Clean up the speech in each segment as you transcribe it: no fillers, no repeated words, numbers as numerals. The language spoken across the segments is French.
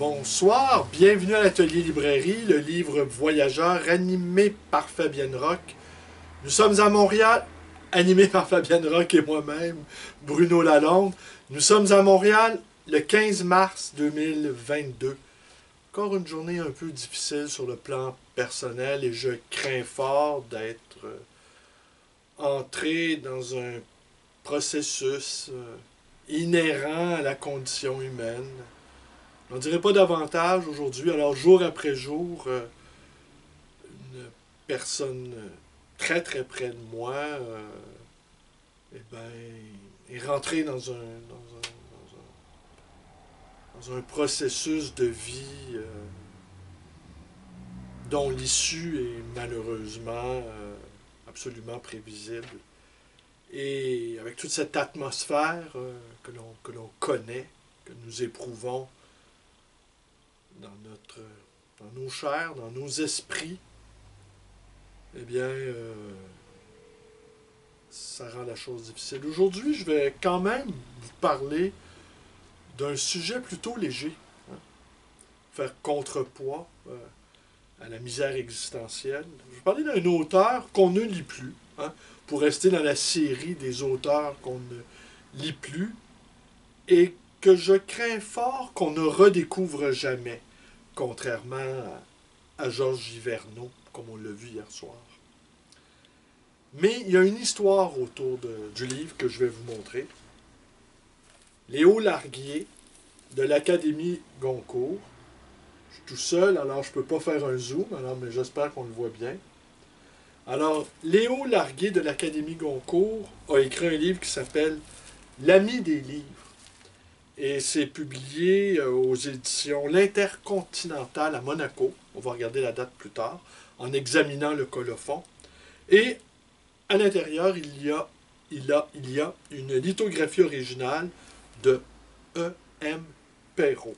Bonsoir, bienvenue à l'Atelier Librairie, le livre voyageur animé par Fabienne Roch. Nous sommes à Montréal, animé par Fabienne Roch et moi-même, Bruno Lalonde. Nous sommes à Montréal le 15 mars 2022. Encore une journée un peu difficile sur le plan personnel et je crains fort d'être entré dans un processus inhérent à la condition humaine. On ne dirait pas davantage aujourd'hui. Alors, jour après jour, une personne très très près de moi est rentrée dans un processus de vie dont l'issue est malheureusement absolument prévisible. Et avec toute cette atmosphère que l'on connaît, que nous éprouvons, dans nos chairs, dans nos esprits, eh bien, ça rend la chose difficile. Aujourd'hui, je vais quand même vous parler d'un sujet plutôt léger, hein, faire contrepoids à la misère existentielle. Je vais parler d'un auteur qu'on ne lit plus, hein, pour rester dans la série des auteurs qu'on ne lit plus, et que je crains fort qu'on ne redécouvre jamais, contrairement à Georges Giverneau, comme on l'a vu hier soir. Mais il y a une histoire autour du livre que je vais vous montrer. Léo Larguier, de l'Académie Goncourt. Je suis tout seul, alors je ne peux pas faire un zoom, mais j'espère qu'on le voit bien. Alors, Léo Larguier, de l'Académie Goncourt, a écrit un livre qui s'appelle « L'ami des livres ». Et c'est publié aux éditions L'Intercontinental à Monaco. On va regarder la date plus tard, en examinant le colophon. Et à l'intérieur, il y a une lithographie originale de E.M. Perrault.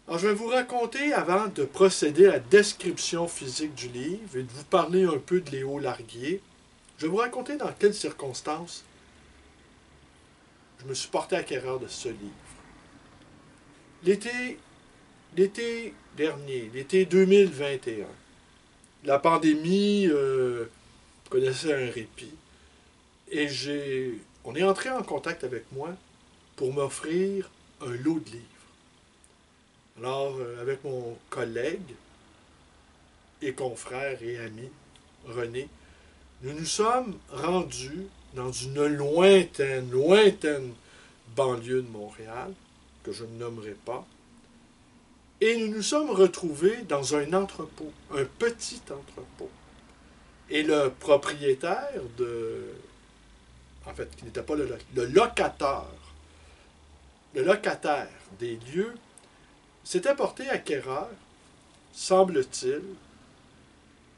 Alors, je vais vous raconter, avant de procéder à la description physique du livre et de vous parler un peu de Léo Larguier, je vais vous raconter dans quelles circonstances je me suis porté acquéreur de ce livre. L'été dernier, l'été 2021, la pandémie connaissait un répit. Et on est entré en contact avec moi pour m'offrir un lot de livres. Alors, avec mon collègue et confrère et ami, René, nous nous sommes rendus dans une lointaine banlieue de Montréal, que je ne nommerai pas, et nous nous sommes retrouvés dans un entrepôt, un petit entrepôt. Et le propriétaire qui n'était pas le locataire des lieux, s'était porté acquéreur, semble-t-il,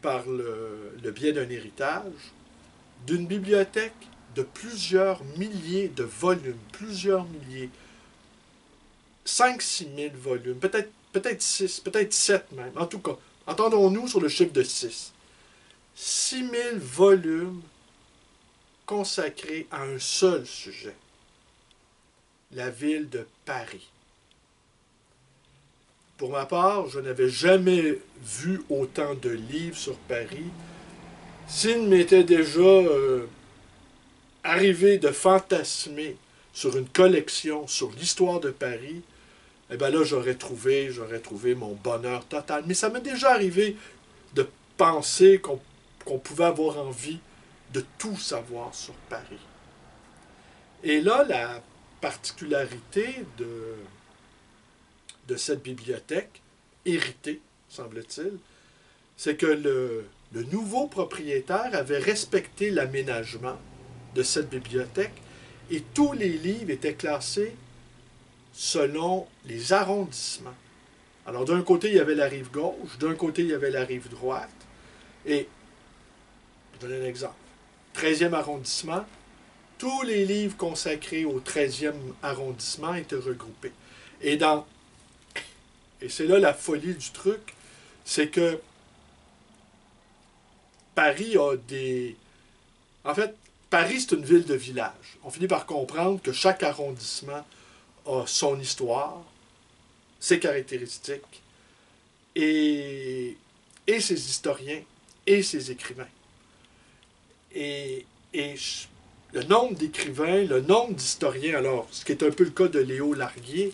par le biais d'un héritage, d'une bibliothèque de plusieurs milliers de volumes, 5-6 000 volumes, peut-être 6, peut-être 7 même, en tout cas, entendons-nous sur le chiffre de 6. 6 000 volumes consacrés à un seul sujet, la ville de Paris. Pour ma part, je n'avais jamais vu autant de livres sur Paris. S'il m'était déjà arrivé de fantasmer sur une collection sur l'histoire de Paris, eh bien là, j'aurais trouvé mon bonheur total. Mais ça m'est déjà arrivé de penser qu'on pouvait avoir envie de tout savoir sur Paris. Et là, la particularité de cette bibliothèque, héritée, semble-t-il, c'est que le nouveau propriétaire avait respecté l'aménagement de cette bibliothèque et tous les livres étaient classés selon les arrondissements. Alors, d'un côté, il y avait la rive gauche, d'un côté, il y avait la rive droite. Et, je donne un exemple. 13e arrondissement, tous les livres consacrés au 13e arrondissement étaient regroupés. Et c'est là la folie du truc, c'est que Paris a des... En fait, Paris, c'est une ville de village. On finit par comprendre que chaque arrondissement a son histoire, ses caractéristiques, et ses historiens, et ses écrivains. Et le nombre d'écrivains, le nombre d'historiens, alors, ce qui est un peu le cas de Léo Larguier,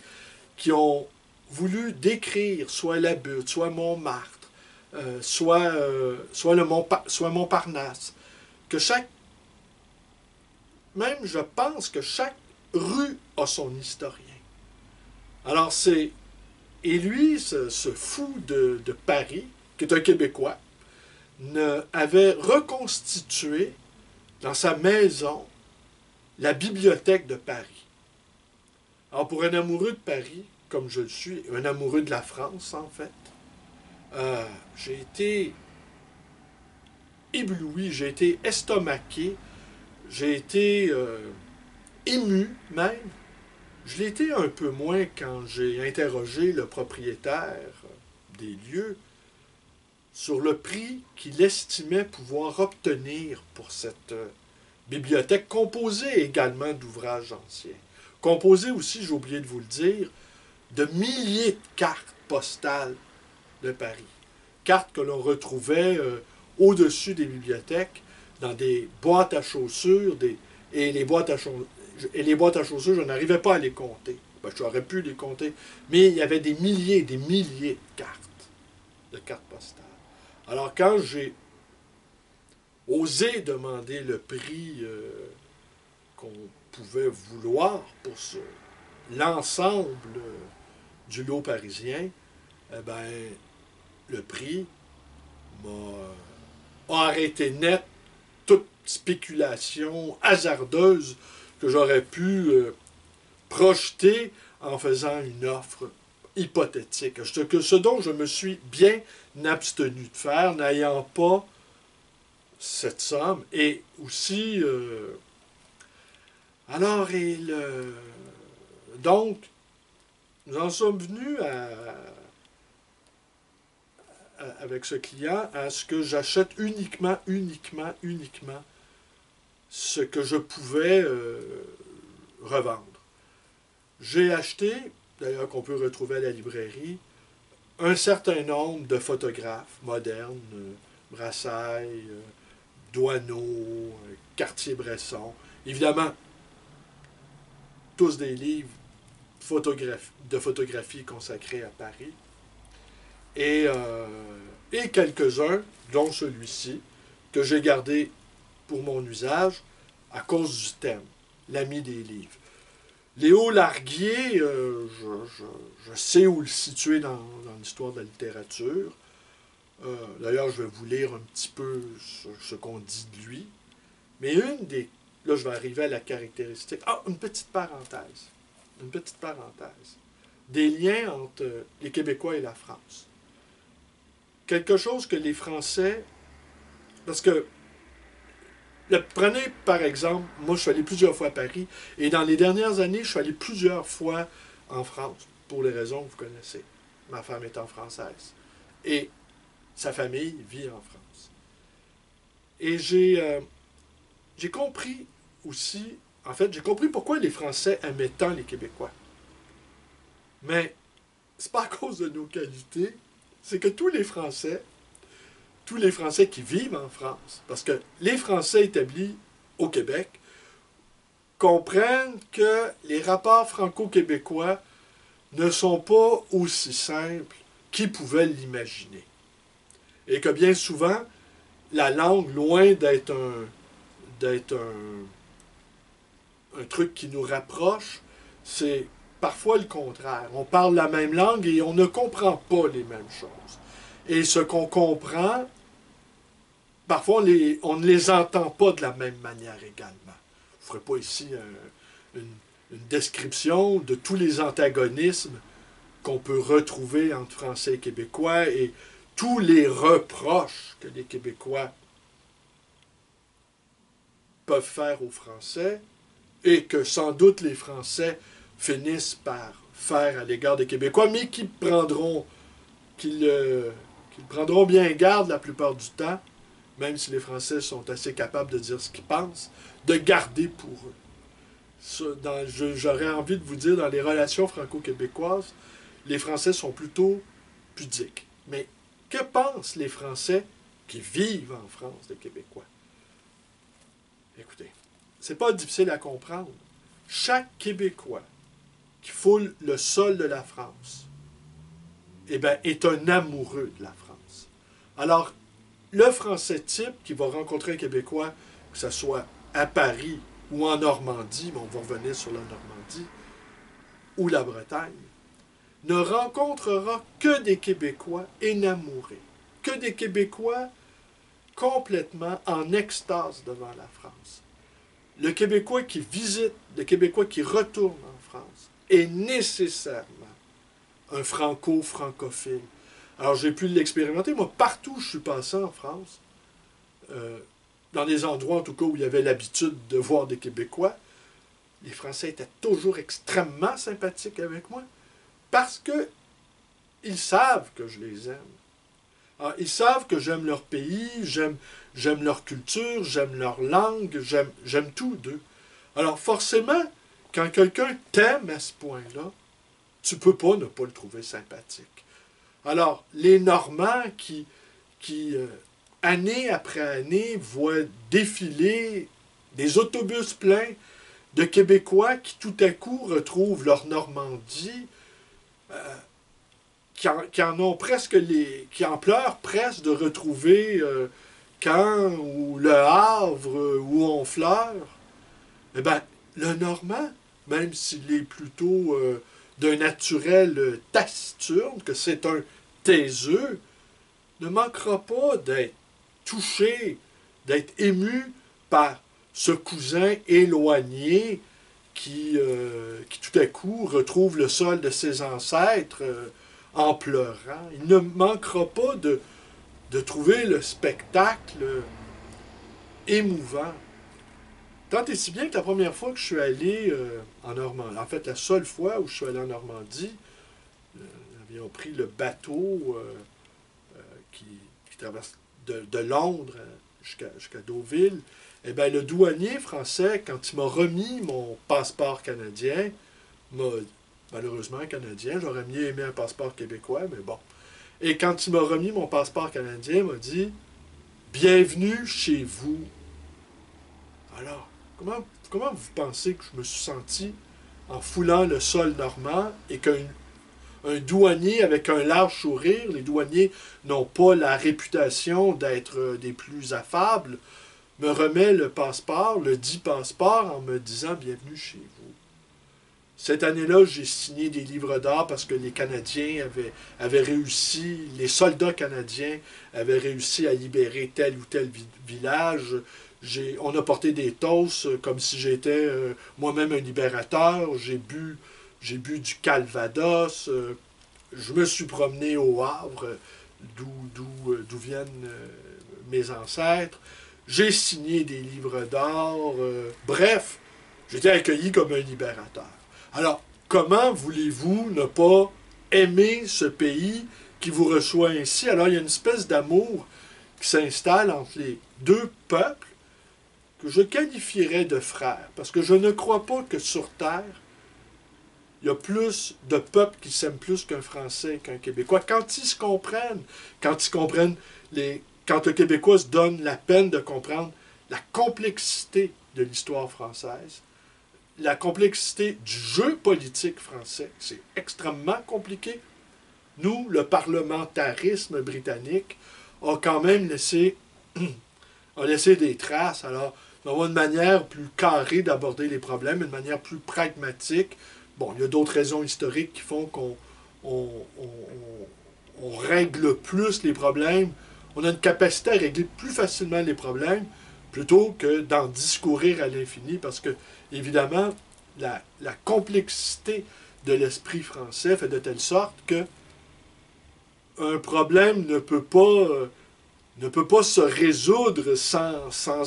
qui ont voulu décrire soit la Butte, soit Montmartre, soit Montparnasse, que même je pense que chaque rue a son historien. Alors et lui, ce fou de Paris, qui est un Québécois, avait reconstitué dans sa maison la bibliothèque de Paris. Alors pour un amoureux de Paris, comme je le suis, un amoureux de la France en fait, j'ai été ébloui, j'ai été estomaqué, j'ai été ému même. Je l'ai été un peu moins quand j'ai interrogé le propriétaire des lieux sur le prix qu'il estimait pouvoir obtenir pour cette bibliothèque, composée également d'ouvrages anciens. Composée aussi, j'ai oublié de vous le dire, de milliers de cartes postales de Paris. Cartes que l'on retrouvait au-dessus des bibliothèques, dans des boîtes à chaussures, et les boîtes à chaussures, je n'arrivais pas à les compter. Ben, j'aurais pu les compter, mais il y avait des milliers de cartes postales. Alors, quand j'ai osé demander le prix qu'on pouvait vouloir pour l'ensemble du lot parisien, eh ben, le prix a arrêté net toute spéculation hasardeuse que j'aurais pu projeter en faisant une offre hypothétique. Ce dont je me suis bien abstenu de faire, n'ayant pas cette somme. Et aussi, alors, donc, nous en sommes venus avec ce client à ce que j'achète uniquement ce que je pouvais revendre. J'ai acheté, d'ailleurs qu'on peut retrouver à la librairie, un certain nombre de photographes modernes, Brassailles, Doisneau, Cartier-Bresson, évidemment, tous des livres de photographie consacrés à Paris, et quelques-uns, dont celui-ci, que j'ai gardé pour mon usage à cause du thème, l'ami des livres. Léo Larguier, je sais où le situer dans l'histoire de la littérature. D'ailleurs, je vais vous lire un petit peu ce qu'on dit de lui. Mais là, je vais arriver à la caractéristique. Ah, une petite parenthèse. Une petite parenthèse. Des liens entre les Québécois et la France. Quelque chose que les Français... Parce que prenez par exemple, moi je suis allé plusieurs fois à Paris, et dans les dernières années, je suis allé plusieurs fois en France, pour les raisons que vous connaissez. Ma femme étant française. Et sa famille vit en France. Et j'ai compris aussi, en fait, j'ai compris pourquoi les Français aimaient tant les Québécois. Mais c'est pas à cause de nos qualités, c'est que tous les Français qui vivent en France, parce que les Français établis au Québec comprennent que les rapports franco-québécois ne sont pas aussi simples qu'ils pouvaient l'imaginer. Et que bien souvent, la langue, loin d'être un truc qui nous rapproche, c'est parfois le contraire. On parle la même langue et on ne comprend pas les mêmes choses. Et ce qu'on comprend, parfois on ne les entend pas de la même manière également. Je ne ferai pas ici une description de tous les antagonismes qu'on peut retrouver entre Français et Québécois et tous les reproches que les Québécois peuvent faire aux Français et que sans doute les Français finissent par faire à l'égard des Québécois, mais qu'ils prendront bien garde la plupart du temps, même si les Français sont assez capables de dire ce qu'ils pensent, de garder pour eux. J'aurais envie de vous dire, dans les relations franco-québécoises, les Français sont plutôt pudiques. Mais que pensent les Français qui vivent en France des Québécois? Écoutez, c'est pas difficile à comprendre. Chaque Québécois qui foule le sol de la France, eh bien, est un amoureux de la France. Alors, le Français type qui va rencontrer un Québécois, que ce soit à Paris ou en Normandie, mais on va revenir sur la Normandie, ou la Bretagne, ne rencontrera que des Québécois énamourés, que des Québécois complètement en extase devant la France. Le Québécois qui visite, le Québécois qui retourne en France, est nécessairement un franco-francophile. Alors, j'ai pu l'expérimenter. Moi, partout où je suis passé en France, dans des endroits, en tout cas, où il y avait l'habitude de voir des Québécois, les Français étaient toujours extrêmement sympathiques avec moi parce qu'ils savent que je les aime. Alors, ils savent que j'aime leur pays, j'aime leur culture, j'aime leur langue, j'aime tout d'eux. Alors, forcément, quand quelqu'un t'aime à ce point-là, tu peux pas ne pas le trouver sympathique. Alors, les Normands qui année après année, voient défiler des autobus pleins de Québécois qui tout à coup retrouvent leur Normandie, qui en pleurent presque de retrouver Caen ou Le Havre ou Honfleur. Eh bien, le Normand, même s'il est plutôt d'un naturel taciturne, que c'est un taiseux, ne manquera pas d'être touché, d'être ému par ce cousin éloigné qui tout à coup retrouve le sol de ses ancêtres en pleurant. Il ne manquera pas de trouver le spectacle émouvant. Tant et si bien que la première fois que je suis allé en Normandie, en fait la seule fois où je suis allé en Normandie, nous avions pris le bateau qui traverse de Londres jusqu'à Deauville. Eh bien, le douanier français, quand il m'a remis mon passeport canadien, malheureusement canadien, j'aurais mieux aimé un passeport québécois, mais bon. Et quand il m'a remis mon passeport canadien, il m'a dit « Bienvenue chez vous ». Alors, comment vous pensez que je me suis senti en foulant le sol normand et qu'un douanier avec un large sourire, les douaniers n'ont pas la réputation d'être des plus affables, me remet le passeport, le dit passeport, en me disant « Bienvenue chez vous ». Cette année-là, j'ai signé des livres d'or parce que les Canadiens avaient réussi, les soldats canadiens avaient réussi à libérer tel ou tel village. On a porté des toasts comme si j'étais moi-même un libérateur. J'ai bu du Calvados. Je me suis promené au Havre, d'où viennent mes ancêtres. J'ai signé des livres d'or. Bref, j'étais accueilli comme un libérateur. Alors, comment voulez-vous ne pas aimer ce pays qui vous reçoit ainsi? Alors, il y a une espèce d'amour qui s'installe entre les deux peuples que je qualifierais de frères, parce que je ne crois pas que sur Terre, il y a plus de peuples qui s'aiment plus qu'un Français qu'un Québécois. Quand ils se comprennent, quand le Québécois se donne la peine de comprendre la complexité de l'histoire française, la complexité du jeu politique français, c'est extrêmement compliqué. Nous, le parlementarisme britannique a quand même laissé des traces. Alors, on a une manière plus carrée d'aborder les problèmes, une manière plus pragmatique. Bon, il y a d'autres raisons historiques qui font qu'on règle plus les problèmes. On a une capacité à régler plus facilement les problèmes plutôt que d'en discourir à l'infini, parce que, évidemment, la complexité de l'esprit français fait de telle sorte que un problème ne peut pas se résoudre sans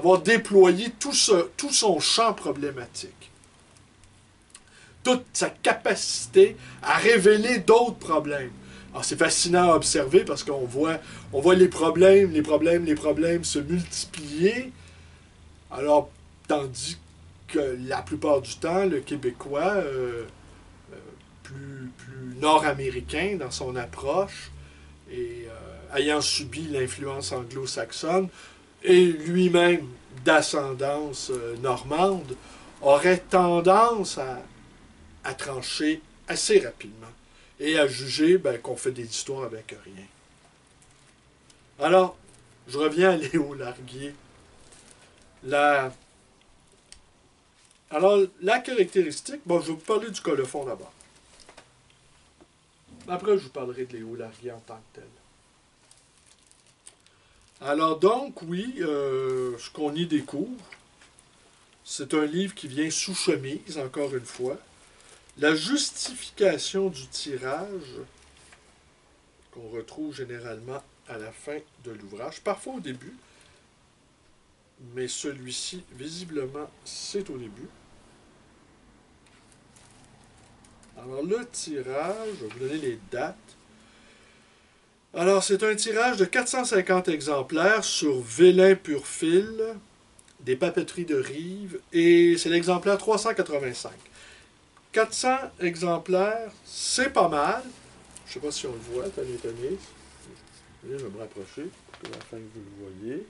avoir déployé tout son champ problématique. Toute sa capacité à révéler d'autres problèmes. Alors, c'est fascinant à observer parce qu'on voit les problèmes se multiplier. Alors, tandis que la plupart du temps, le Québécois plus nord-américain dans son approche, et ayant subi l'influence anglo-saxonne, et lui-même d'ascendance normande, aurait tendance à trancher assez rapidement et à juger qu'on fait des histoires avec rien. Alors, je reviens à Léo Larguier. Alors, la caractéristique, bon, je vais vous parler du colophon d'abord. Après, je vous parlerai de Léo Larguier en tant que tel. Alors donc, oui, ce qu'on y découvre, c'est un livre qui vient sous chemise, encore une fois. La justification du tirage, qu'on retrouve généralement à la fin de l'ouvrage, parfois au début, mais celui-ci, visiblement, c'est au début. Alors, le tirage, je vais vous donner les dates. Alors, c'est un tirage de 450 exemplaires sur vélin pur fil, des papeteries de Rive, et c'est l'exemplaire 385. 400 exemplaires, c'est pas mal. Je ne sais pas si on le voit, tenez. Je vais me rapprocher pour afin que vous le voyez.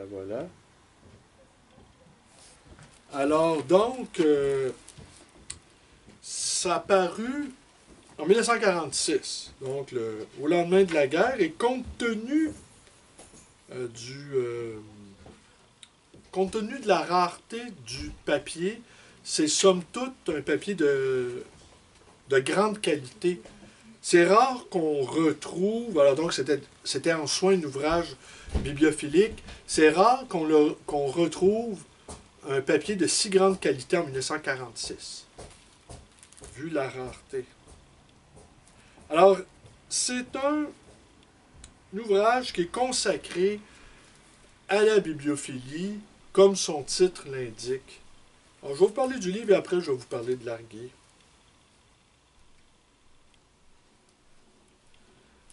Voilà. Alors, donc, ça a paru en 1946, donc au lendemain de la guerre, et compte tenu de la rareté du papier, c'est somme toute un papier de grande qualité. C'est rare qu'on retrouve, alors donc c'était en soi un ouvrage bibliophilique, c'est rare qu'on retrouve un papier de si grande qualité en 1946, vu la rareté. Alors, c'est un ouvrage qui est consacré à la bibliophilie, comme son titre l'indique. Alors, je vais vous parler du livre et après, je vais vous parler de Larguier.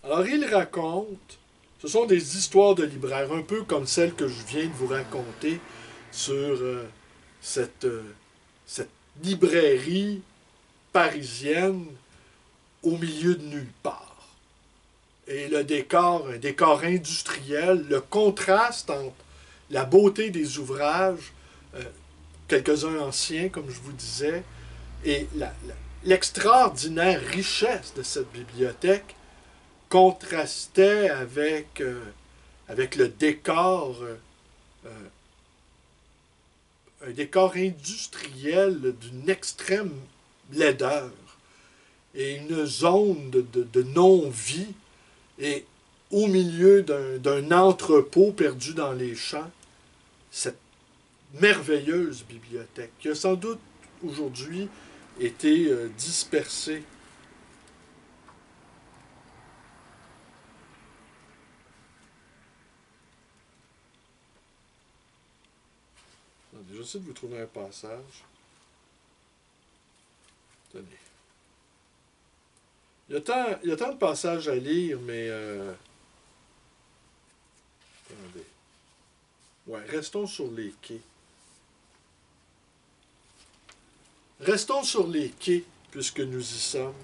Alors, il raconte, ce sont des histoires de libraires, un peu comme celles que je viens de vous raconter sur cette librairie parisienne au milieu de nulle part. Et le décor, un décor industriel, le contraste entre la beauté des ouvrages, quelques-uns anciens, comme je vous disais, et l'extraordinaire richesse de cette bibliothèque contrastait avec le décor, un décor industriel d'une extrême laideur et une zone de non-vie, et au milieu d'un entrepôt perdu dans les champs, cette merveilleuse bibliothèque qui a sans doute aujourd'hui été dispersée. J'essaie de vous trouver un passage. Tenez. Il y a tant de passages à lire, mais... Attendez. Ouais, restons sur les quais. Restons sur les quais, puisque nous y sommes.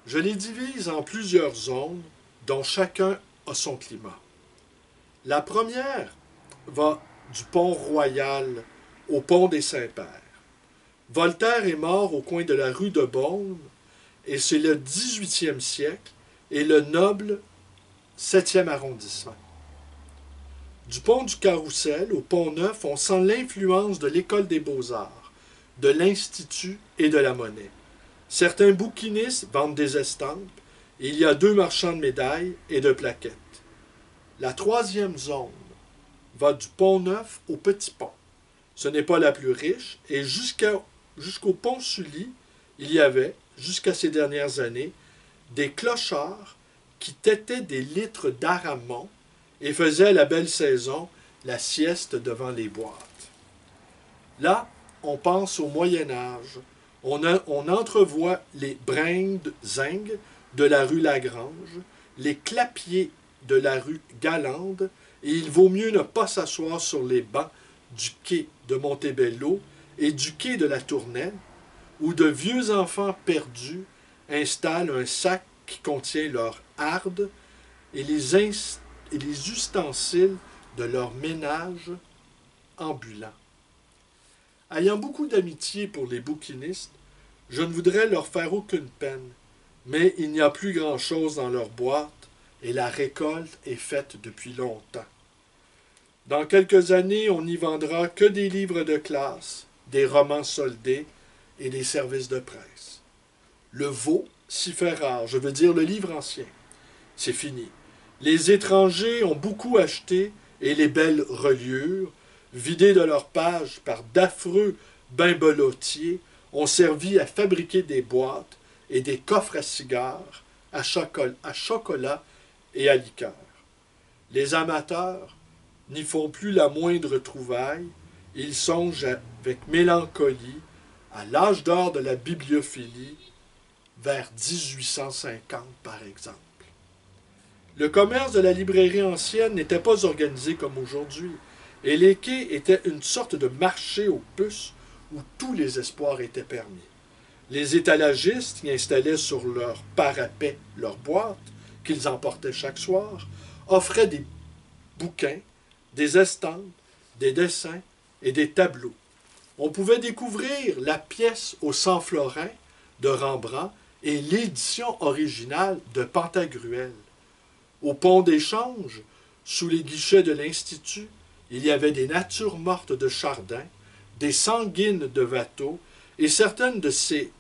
Je les divise en plusieurs zones, dont chacun a son climat. La première va du pont Royal au pont des Saints-Pères. Voltaire est mort au coin de la rue de Beaune, et c'est le 18e siècle et le noble 7e arrondissement. Du pont du Carrousel au pont Neuf, on sent l'influence de l'école des beaux-arts, de l'Institut et de la Monnaie. Certains bouquinistes vendent des estampes, et il y a 2 marchands de médailles et de plaquettes. La troisième zone va du pont Neuf au Petit Pont. Ce n'est pas la plus riche, et jusqu'au pont Sully, il y avait, jusqu'à ces dernières années, des clochards qui têtaient des litres d'aramon et faisaient à la belle saison la sieste devant les boîtes. Là, on pense au Moyen Âge. On entrevoit les brindes-zingues de la rue Lagrange, les clapiers de la rue Galande, et il vaut mieux ne pas s'asseoir sur les bancs du quai de Montebello et du quai de la Tournelle, où de vieux enfants perdus installent un sac qui contient leur harde et les ustensiles de leur ménage ambulant. Ayant beaucoup d'amitié pour les bouquinistes, je ne voudrais leur faire aucune peine, mais il n'y a plus grand-chose dans leur boîte et la récolte est faite depuis longtemps. Dans quelques années, on n'y vendra que des livres de classe, des romans soldés et des services de presse. Le veau s'y fait rare, je veux dire le livre ancien. C'est fini. Les étrangers ont beaucoup acheté et les belles reliures, vidées de leurs pages par d'affreux bimbelotiers, ont servi à fabriquer des boîtes et des coffres à cigares, à chocolat et à liqueur. Les amateurs n'y font plus la moindre trouvaille, ils songent avec mélancolie à l'âge d'or de la bibliophilie, vers 1850 par exemple. Le commerce de la librairie ancienne n'était pas organisé comme aujourd'hui, et les quais étaient une sorte de marché aux puces où tous les espoirs étaient permis. Les étalagistes y installaient sur leur parapet leurs boîtes, qu'ils emportaient chaque soir, offraient des bouquins, des estampes, des dessins et des tableaux. On pouvait découvrir la pièce au sang florin de Rembrandt et l'édition originale de Pantagruel. Au pont d'échange, sous les guichets de l'Institut, il y avait des natures mortes de Chardin, des sanguines de Watteau et certains de ces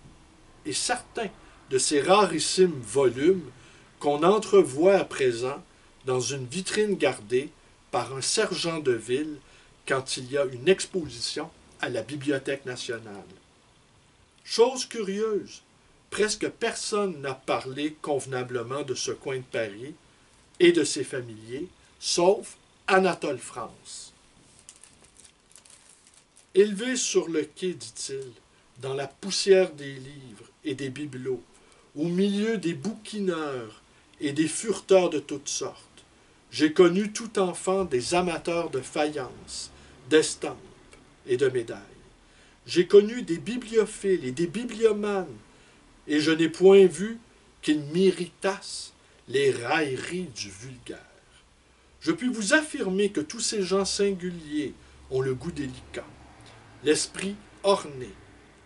rarissimes volumes qu'on entrevoit à présent dans une vitrine gardée par un sergent de ville quand il y a une exposition à la Bibliothèque nationale. Chose curieuse, presque personne n'a parlé convenablement de ce coin de Paris et de ses familiers, sauf Anatole France. Élevé sur le quai, dit-il, dans la poussière des livres et des bibelots, au milieu des bouquineurs et des fureteurs de toutes sortes, j'ai connu tout enfant des amateurs de faïence, d'estampes et de médailles. J'ai connu des bibliophiles et des bibliomanes, et je n'ai point vu qu'ils méritassent les railleries du vulgaire. Je puis vous affirmer que tous ces gens singuliers ont le goût délicat, l'esprit orné,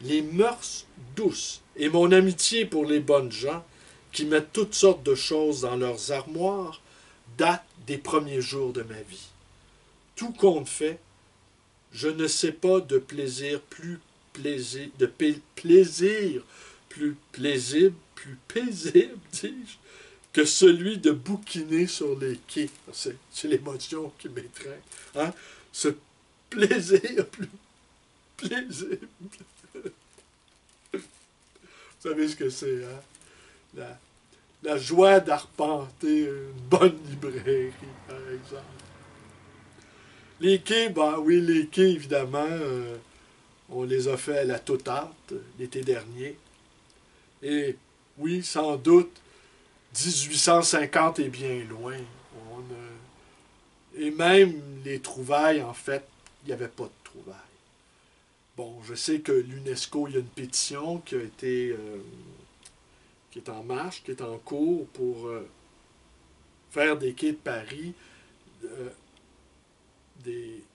les mœurs douces, et mon amitié pour les bonnes gens, qui mettent toutes sortes de choses dans leurs armoires, date des premiers jours de ma vie. Tout compte fait, je ne sais pas de plaisir plus paisible, dis-je, que celui de bouquiner sur les quais. C'est l'émotion qui m'étreint. Hein? Ce plaisir plus paisible. Vous savez ce que c'est, hein? La joie d'arpenter une bonne librairie, par exemple. Les quais, ben oui, les quais, évidemment, on les a fait à la Totate l'été dernier. Et oui, sans doute, 1850 est bien loin. Et même les trouvailles, en fait, il n'y avait pas de trouvailles. Bon, je sais que l'UNESCO, il y a une pétition qui a été... qui est en marche, qui est en cours pour faire des quais de Paris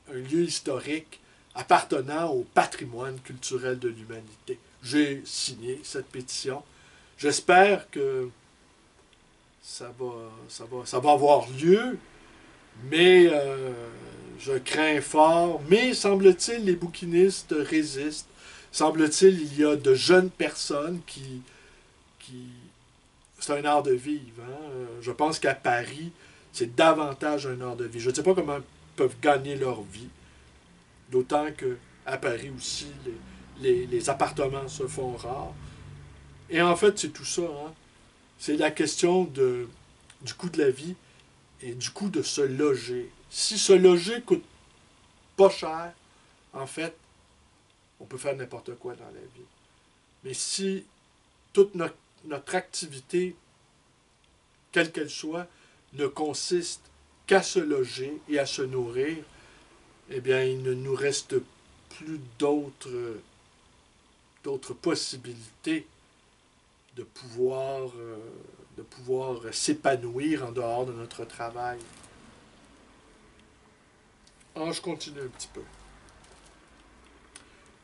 un lieu historique appartenant au patrimoine culturel de l'humanité. J'ai signé cette pétition. J'espère que ça va avoir lieu, mais je crains fort. Mais semble-t-il, les bouquinistes résistent. Semble-t-il, il y a de jeunes personnes qui c'est un art de vivre. Hein? Je pense qu'à Paris, c'est davantage un art de vivre. Je ne sais pas comment ils peuvent gagner leur vie. D'autant qu'à Paris aussi, les appartements se font rares. Et en fait, c'est tout ça. Hein? C'est la question du coût de la vie et du coût de se loger. Si se loger coûte pas cher, en fait, on peut faire n'importe quoi dans la vie. Mais si toute notre activité, quelle qu'elle soit, ne consiste qu'à se loger et à se nourrir, eh bien, il ne nous reste plus d'autre d'autres possibilités de pouvoir s'épanouir en dehors de notre travail. Alors, je continue un petit peu.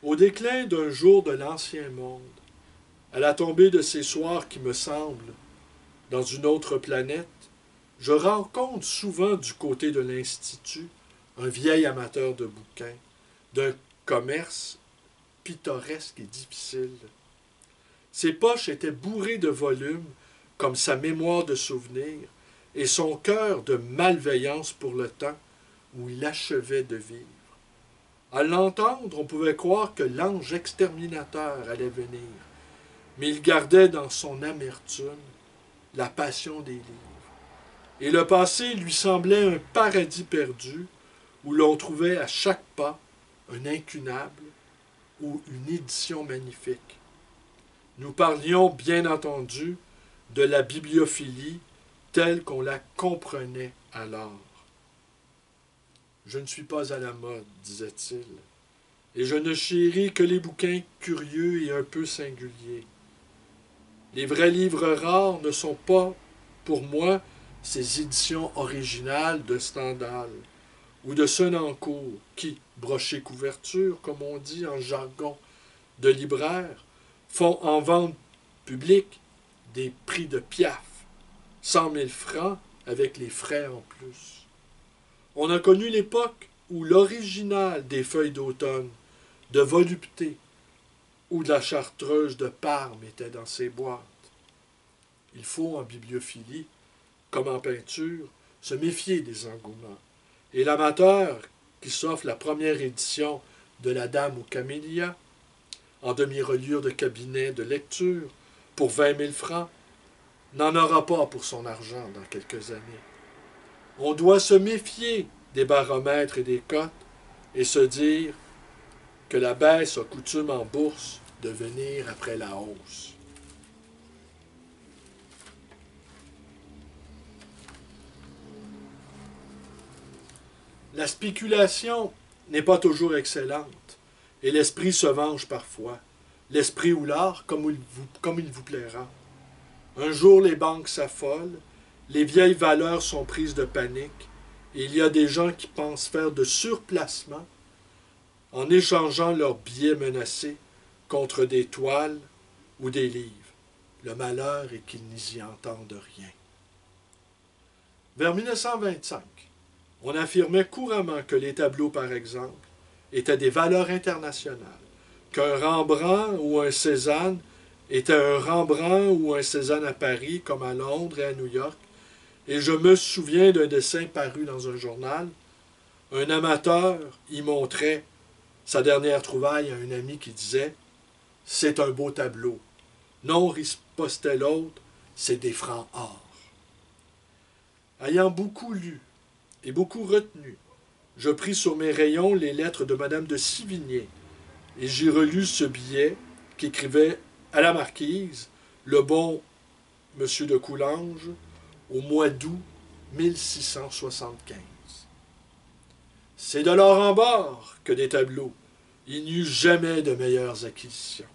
Au déclin d'un jour de l'ancien monde, à la tombée de ces soirs qui me semblent dans une autre planète, je rencontre souvent du côté de l'Institut un vieil amateur de bouquins, d'un commerce pittoresque et difficile. Ses poches étaient bourrées de volumes, comme sa mémoire de souvenirs, et son cœur de malveillance pour le temps où il achevait de vivre. À l'entendre, on pouvait croire que l'ange exterminateur allait venir, mais il gardait dans son amertume la passion des livres. Et le passé lui semblait un paradis perdu où l'on trouvait à chaque pas un incunable ou une édition magnifique. Nous parlions, bien entendu, de la bibliophilie telle qu'on la comprenait alors. Je ne suis pas à la mode, disait-il, et je ne chéris que les bouquins curieux et un peu singuliers. Les vrais livres rares ne sont pas, pour moi, ces éditions originales de Stendhal ou de Senancourt qui, brochées couverture, comme on dit en jargon de libraire, font en vente publique des prix de piaf, 100 000 francs avec les frais en plus. On a connu l'époque où l'original des feuilles d'automne, de volupté ou de la chartreuse de Parme était dans ces boîtes. Il faut en bibliophilie, comme en peinture, se méfier des engouements. Et l'amateur qui s'offre la première édition de La Dame aux Camélias, en demi-reliure de cabinet de lecture, pour 20 000 francs, n'en aura pas pour son argent dans quelques années. On doit se méfier des baromètres et des cotes et se dire que la baisse a coutume en bourse de venir après la hausse. La spéculation n'est pas toujours excellente, et l'esprit se venge parfois. L'esprit ou l'art, comme il vous plaira. Un jour, les banques s'affolent, les vieilles valeurs sont prises de panique, et il y a des gens qui pensent faire de surplacement en échangeant leurs billets menacés contre des toiles ou des livres. Le malheur est qu'ils n'y entendent rien. Vers 1925, on affirmait couramment que les tableaux, par exemple, étaient des valeurs internationales, qu'un Rembrandt ou un Cézanne était un Rembrandt ou un Cézanne à Paris, comme à Londres et à New York, et je me souviens d'un dessin paru dans un journal. Un amateur y montrait sa dernière trouvaille à un ami qui disait « C'est un beau tableau. » Non, ripostait l'autre, c'est des francs or. Ayant beaucoup lu et beaucoup retenu, je pris sur mes rayons les lettres de Madame de Sivigné, et j'y relus ce billet qu'écrivait à la marquise le bon Monsieur de Coulanges au mois d'août 1675. C'est de l'or en barre que des tableaux. Il n'y eut jamais de meilleures acquisitions.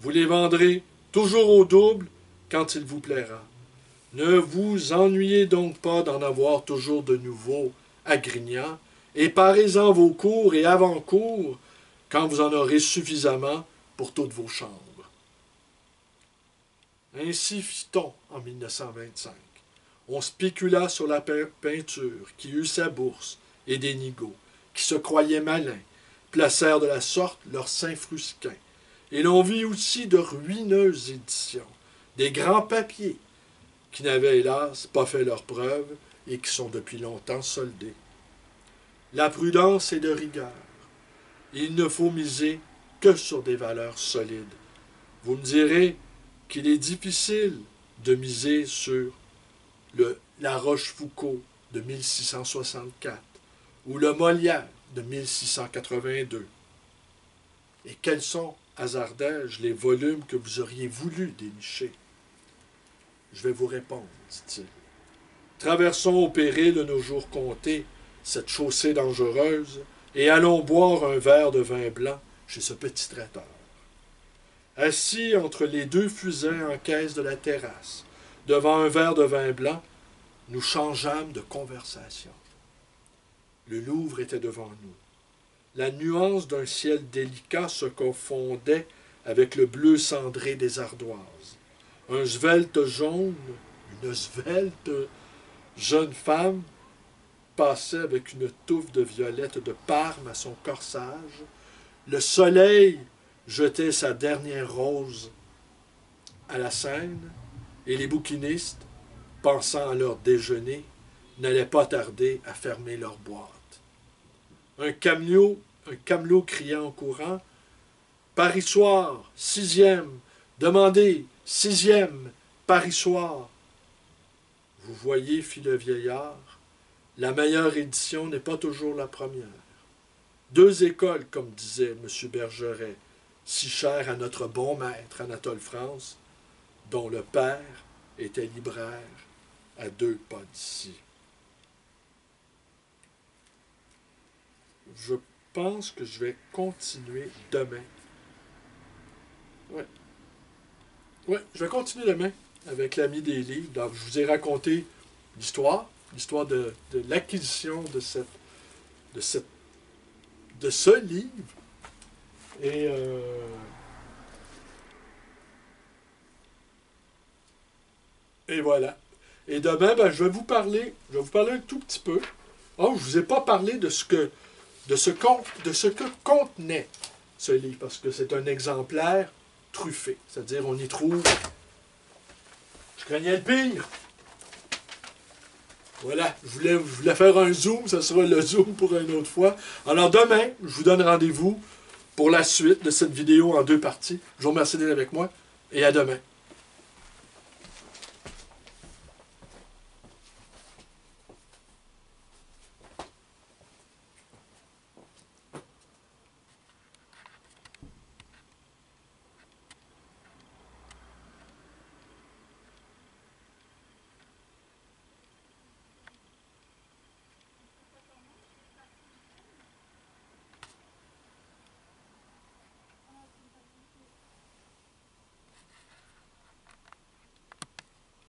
Vous les vendrez toujours au double quand il vous plaira. Ne vous ennuyez donc pas d'en avoir toujours de nouveaux à Grignan, et parez-en vos cours et avant-cours quand vous en aurez suffisamment pour toutes vos chambres. Ainsi fit-on en 1925. On spécula sur la peinture qui eut sa bourse et des nigauds, qui se croyaient malins, placèrent de la sorte leurs saints frusquins. Et l'on vit aussi de ruineuses éditions, des grands papiers, qui n'avaient hélas pas fait leur preuve et qui sont depuis longtemps soldés. La prudence est de rigueur. Il ne faut miser que sur des valeurs solides. Vous me direz qu'il est difficile de miser sur la Rochefoucauld de 1664 ou le Molière de 1682. Et quels sont, hasardai-je, les volumes que vous auriez voulu dénicher? Je vais vous répondre, dit-il. Traversons au péril de nos jours comptés cette chaussée dangereuse et allons boire un verre de vin blanc chez ce petit traiteur. assis entre les deux fusains en caisse de la terrasse, devant un verre de vin blanc, nous changeâmes de conversation. Le Louvre était devant nous. La nuance d'un ciel délicat se confondait avec le bleu cendré des ardoises. Un svelte jaune, une svelte jeune femme, passait avec une touffe de violettes de Parme à son corsage. Le soleil jetait sa dernière rose à la Seine, et les bouquinistes, pensant à leur déjeuner, n'allaient pas tarder à fermer leur boîte. Un camelot criait en courant « Paris soir, 6e, demandez, 6e, Paris soir. » Vous voyez, fit le vieillard, la meilleure édition n'est pas toujours la première. Deux écoles, comme disait M. Bergeret, si cher à notre bon maître Anatole France, dont le père était libraire à 2 pas d'ici. Je pense que je vais continuer demain. Ouais, je vais continuer demain avec l'ami des livres. Donc, je vous ai raconté l'histoire de l'acquisition de ce livre. Et voilà. Et demain, ben, je vais vous parler un tout petit peu. Oh, je ne vous ai pas parlé de ce que contenait ce livre, parce que c'est un exemplaire truffé. C'est-à-dire, on y trouve... Je craignais le pire. Voilà, je voulais faire un zoom, ça sera le zoom pour une autre fois. Alors demain, je vous donne rendez-vous pour la suite de cette vidéo en 2 parties. Je vous remercie d'être avec moi et à demain.